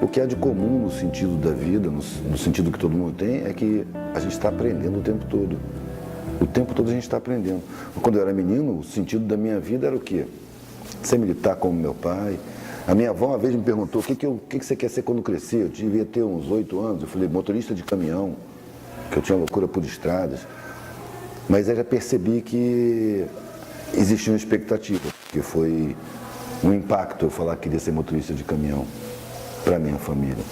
o que há de comum no sentido da vida, no sentido que todo mundo tem, é que a gente está aprendendo o tempo todo. O tempo todo a gente está aprendendo. Quando eu era menino, o sentido da minha vida era o quê? Ser militar como meu pai. A minha avó uma vez me perguntou, o que você quer ser quando crescer? Eu devia ter uns 8 anos. Eu falei, motorista de caminhão, que eu tinha loucura por estradas. Mas eu já percebi que existia uma expectativa, que foi um impacto eu falar que queria ser motorista de caminhão para minha família.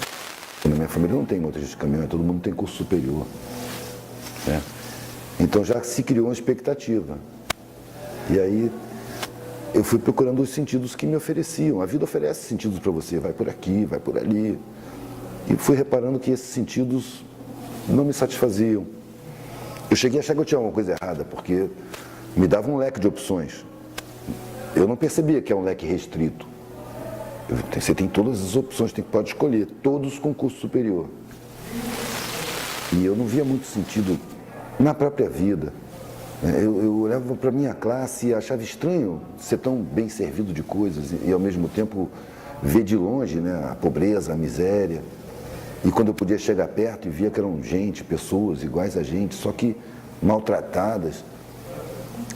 Na minha família não tem motorista de caminhão, todo mundo tem curso superior, né? Então já se criou uma expectativa. E aí eu fui procurando os sentidos que me ofereciam. A vida oferece sentidos para você, vai por aqui, vai por ali. E fui reparando que esses sentidos não me satisfaziam. Eu cheguei a achar que eu tinha alguma coisa errada, porque me dava um leque de opções. Eu não percebia que é um leque restrito. Você tem todas as opções, pode escolher, todos com curso superior. E eu não via muito sentido na própria vida. Eu olhava para a minha classe e achava estranho ser tão bem servido de coisas e ao mesmo tempo ver de longe, né, a pobreza, a miséria. E quando eu podia chegar perto e via que eram gente, pessoas iguais a gente, só que maltratadas,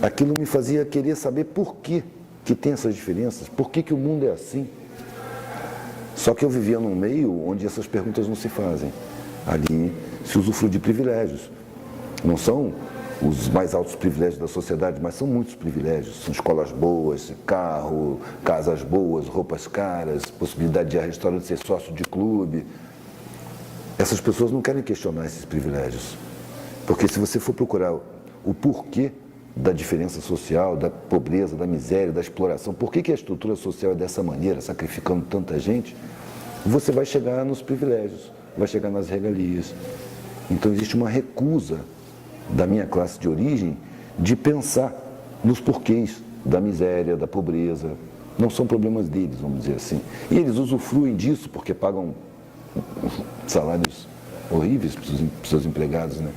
aquilo me fazia querer saber por que tem essas diferenças, por que o mundo é assim. Só que eu vivia num meio onde essas perguntas não se fazem. Ali se usufrui de privilégios. Não são os mais altos privilégios da sociedade, mas são muitos privilégios. São escolas boas, carro, casas boas, roupas caras, possibilidade de ir a restaurante, ser sócio de clube. Essas pessoas não querem questionar esses privilégios. Porque se você for procurar o porquê da diferença social, da pobreza, da miséria, da exploração, por que a estrutura social é dessa maneira, sacrificando tanta gente, você vai chegar nos privilégios, vai chegar nas regalias. Então existe uma recusa da minha classe de origem de pensar nos porquês da miséria, da pobreza. Não são problemas deles, vamos dizer assim. E eles usufruem disso porque pagam salários horríveis para os seus empregados, né?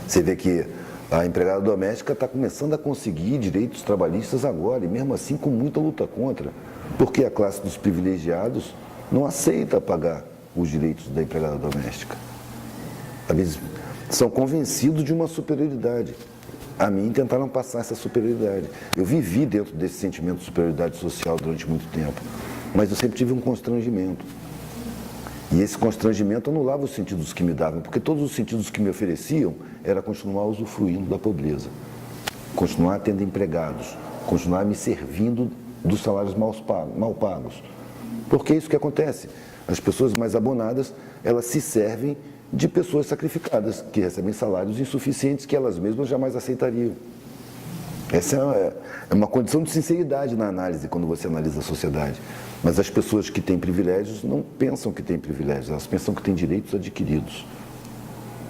Você vê que a empregada doméstica está começando a conseguir direitos trabalhistas agora, e mesmo assim com muita luta contra, porque a classe dos privilegiados não aceita pagar os direitos da empregada doméstica. Às vezes são convencidos de uma superioridade. A mim tentaram passar essa superioridade. Eu vivi dentro desse sentimento de superioridade social durante muito tempo, mas eu sempre tive um constrangimento. E esse constrangimento anulava os sentidos que me davam, porque todos os sentidos que me ofereciam era continuar usufruindo da pobreza, continuar tendo empregados, continuar me servindo dos salários mal pagos. Porque é isso que acontece. As pessoas mais abonadas, elas se servem de pessoas sacrificadas, que recebem salários insuficientes que elas mesmas jamais aceitariam. Essa é uma condição de sinceridade na análise, quando você analisa a sociedade. Mas as pessoas que têm privilégios não pensam que têm privilégios, elas pensam que têm direitos adquiridos.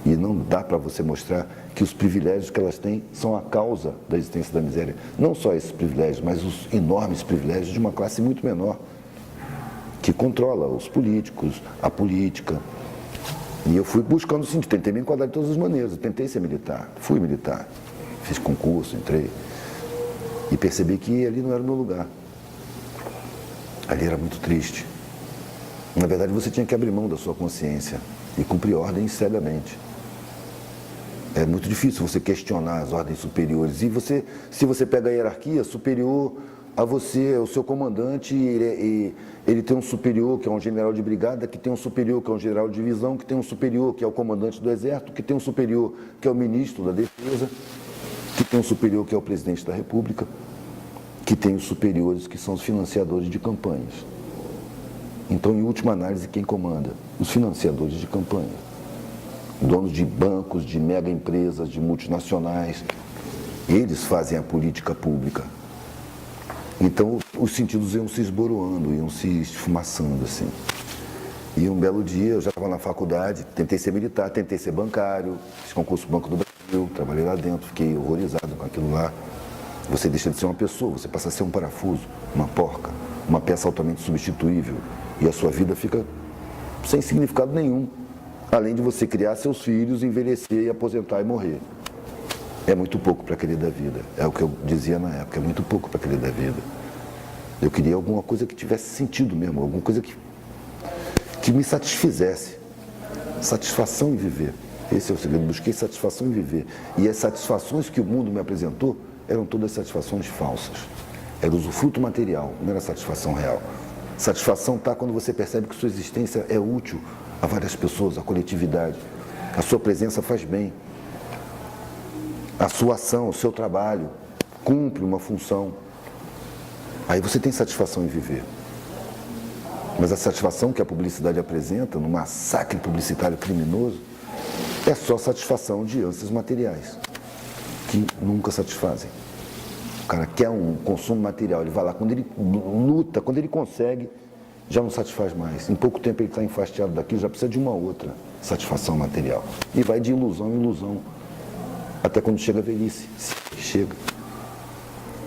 E não dá para você mostrar que os privilégios que elas têm são a causa da existência da miséria. Não só esses privilégios, mas os enormes privilégios de uma classe muito menor, que controla os políticos, a política. E eu fui buscando o sentido, tentei me enquadrar de todas as maneiras, eu tentei ser militar, fui militar, fiz concurso, entrei. E percebi que ali não era o meu lugar. Ali era muito triste. Na verdade, você tinha que abrir mão da sua consciência e cumprir ordens cegamente. É muito difícil você questionar as ordens superiores. E se você pega a hierarquia, superior a você, é o seu comandante, ele tem um superior, que é um general de brigada, que tem um superior, que é um general de divisão, que tem um superior, que é o comandante do exército, que tem um superior, que é o ministro da defesa, que tem um superior, que é o presidente da república, que tem os superiores, que são os financiadores de campanhas. Então, em última análise, quem comanda? Os financiadores de campanha. Donos de bancos, de mega empresas, de multinacionais. Eles fazem a política pública. Então, os sentidos iam se esboroando, iam se esfumaçando, assim. E um belo dia, eu já estava na faculdade, tentei ser militar, tentei ser bancário, fiz concurso Banco do Brasil, trabalhei lá dentro, fiquei horrorizado com aquilo lá. Você deixa de ser uma pessoa, você passa a ser um parafuso, uma porca, uma peça altamente substituível. E a sua vida fica sem significado nenhum, além de você criar seus filhos, envelhecer e aposentar e morrer. É muito pouco para querer da vida, é o que eu dizia na época, é muito pouco para querer da vida. Eu queria alguma coisa que tivesse sentido mesmo, alguma coisa que que me satisfizesse. Satisfação em viver. Esse é o segredo. Busquei satisfação em viver. E as satisfações que o mundo me apresentou eram todas satisfações falsas. Era usufruto material, não era satisfação real. Satisfação está quando você percebe que sua existência é útil a várias pessoas, à coletividade. A sua presença faz bem. A sua ação, o seu trabalho cumpre uma função. Aí você tem satisfação em viver. Mas a satisfação que a publicidade apresenta, no massacre publicitário criminoso, é só satisfação de ânsias materiais, que nunca satisfazem. O cara quer um consumo material, ele vai lá, quando ele luta, quando ele consegue, já não satisfaz mais. Em pouco tempo ele está enfastiado daquilo, já precisa de uma outra satisfação material. E vai de ilusão em ilusão, até quando chega a velhice, chega.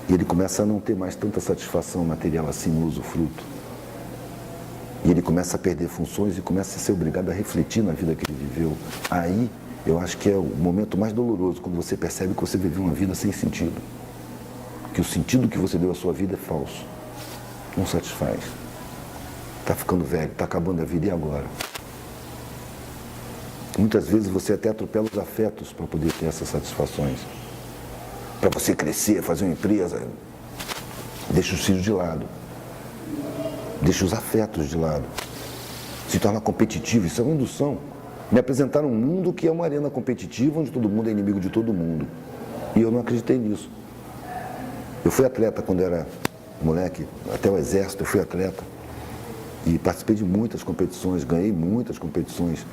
E ele começa a não ter mais tanta satisfação material assim no usufruto. E ele começa a perder funções e começa a ser obrigado a refletir na vida que ele viveu. Aí, eu acho que é o momento mais doloroso, quando você percebe que você viveu uma vida sem sentido. Que o sentido que você deu à sua vida é falso. Não satisfaz. Está ficando velho, está acabando a vida, e agora? Muitas vezes você até atropela os afetos para poder ter essas satisfações. Para você crescer, fazer uma empresa, deixa os filhos de lado. Deixa os afetos de lado. Se torna competitivo, isso é uma indução. Me apresentaram um mundo que é uma arena competitiva, onde todo mundo é inimigo de todo mundo. E eu não acreditei nisso. Eu fui atleta quando era moleque, até o exército eu fui atleta. E participei de muitas competições, ganhei muitas competições.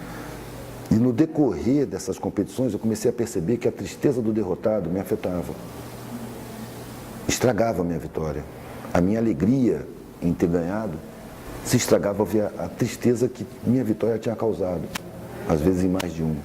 E no decorrer dessas competições eu comecei a perceber que a tristeza do derrotado me afetava. Estragava a minha vitória. A minha alegria em ter ganhado se estragava ao ver a tristeza que minha vitória tinha causado, às vezes em mais de um.